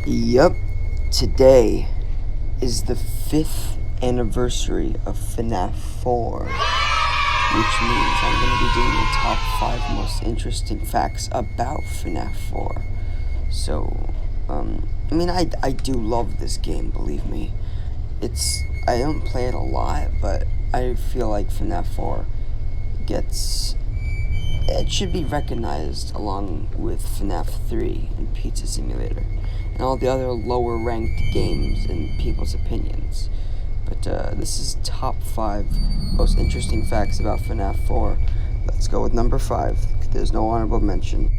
Yup, today is the 5th anniversary of FNaF 4, which means I'm going to be doing the top 5 most interesting facts about FNaF 4. So, I do love this game, believe me. I don't play it a lot, but I feel like FNaF 4 it should be recognized along with FNaF 3 and Pizza Simulator, and all the other lower ranked games in people's opinions. But this is top 5 most interesting facts about FNaF 4. Let's go with number 5. There's no honorable mention.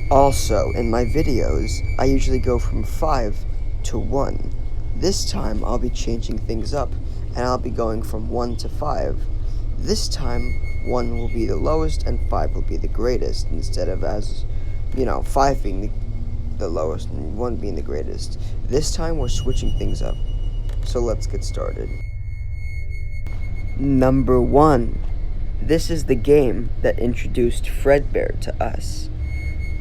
Also, in my videos, I usually go from 5 to 1. This time, I'll be changing things up, and I'll be going from 1 to 5. This time, 1 will be the lowest and 5 will be the greatest, instead of 5 being the lowest and 1 being the greatest. This time, we're switching things up. So let's get started. Number 1. This is the game that introduced Fredbear to us.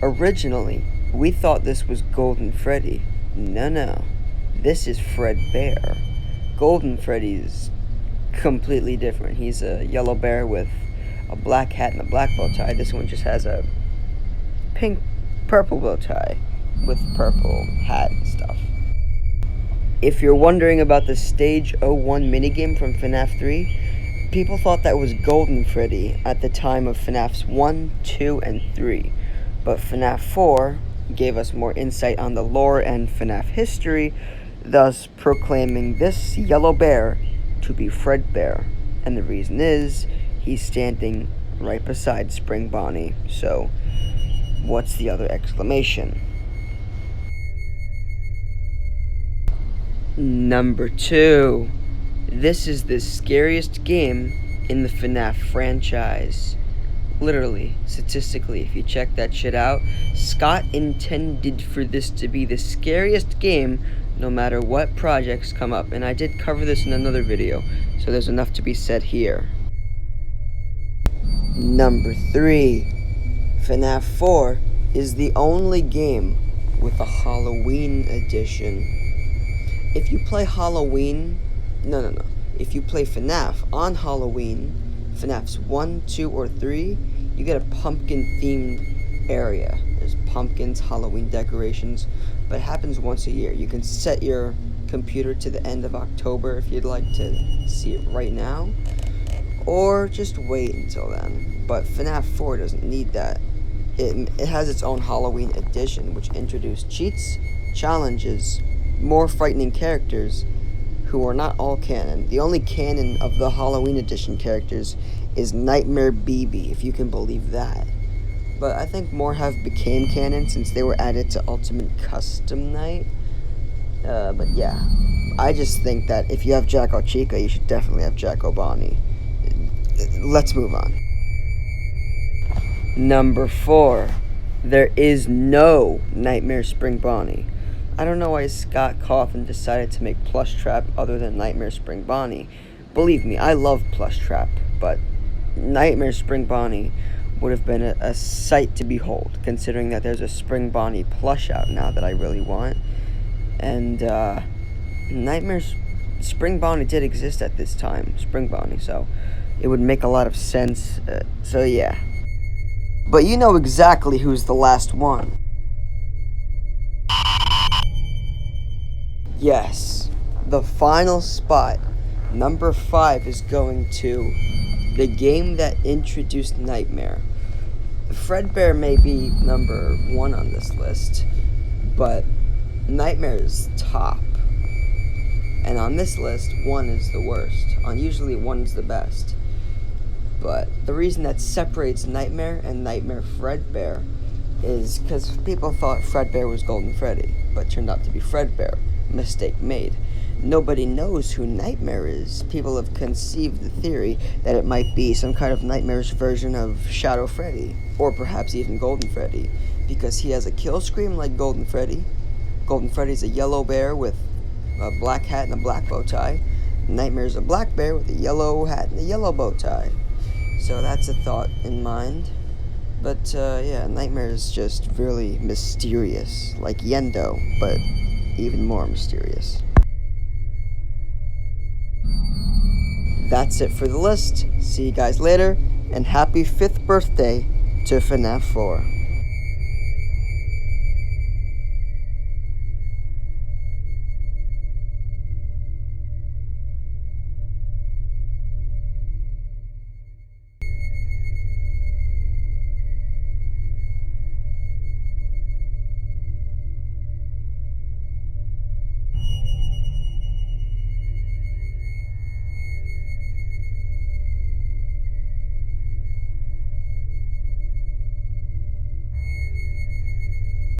Originally, we thought this was Golden Freddy. No. This is Fredbear. Golden Freddy's completely different. He's a yellow bear with a black hat and a black bow tie. This one just has a purple bow tie with purple hat and stuff. If you're wondering about the Stage 01 minigame from FNaF 3, people thought that was Golden Freddy at the time of FNaFs 1, 2, and 3. But FNaF 4 gave us more insight on the lore and FNaF history, thus proclaiming this yellow bear to be Fredbear. And the reason is, he's standing right beside Spring Bonnie. So, what's the other exclamation? Number 2. This is the scariest game in the FNaF franchise. Literally, statistically, if you check that shit out, Scott intended for this to be the scariest game no matter what projects come up. And I did cover this in another video, so there's enough to be said here. Number 3. FNaF 4 is the only game with a Halloween edition. If you play If you play FNaF on Halloween, FNaFs 1, 2, or 3, you get a pumpkin-themed area. There's pumpkins, Halloween decorations, but it happens once a year. You can set your computer to the end of October if you'd like to see it right now, or just wait until then. But FNaF 4 doesn't need that. It has its own Halloween edition, which introduced cheats, challenges, more frightening characters, who are not all canon. The only canon of the Halloween edition characters is Nightmare BB, if you can believe that. But I think more have became canon since they were added to Ultimate Custom Night. But yeah, I just think that if you have Jacko Chica, you should definitely have Jacko Bonnie. Let's move on. Number 4. There is no Nightmare Spring Bonnie. I don't know why Scott Cawthon decided to make Plushtrap other than Nightmare Spring Bonnie. Believe me, I love Plushtrap, but Nightmare Spring Bonnie would have been a sight to behold, considering that there's a Spring Bonnie plush out now that I really want. And Nightmare Spring Bonnie did exist at this time, Spring Bonnie, so it would make a lot of sense. So yeah. But you know exactly who's the last one. Yes, the final spot, number 5, is going to the game that introduced Nightmare. Fredbear may be number 1 on this list, but Nightmare is top. And on this list, 1 is the worst. Usually 1 is the best. But the reason that separates Nightmare and Nightmare Fredbear is because people thought Fredbear was Golden Freddy, but it turned out to be Fredbear. Mistake made. Nobody knows who Nightmare is. People have conceived the theory that it might be some kind of Nightmare's version of Shadow Freddy, or perhaps even Golden Freddy, because he has a kill scream like Golden Freddy. Golden Freddy's a yellow bear with a black hat and a black bow tie. Nightmare's a black bear with a yellow hat and a yellow bow tie. So that's a thought in mind. But yeah, Nightmare is just really mysterious, like Yendo, but even more mysterious. That's it for the list. See you guys later, and happy 5th birthday to FNaF 4.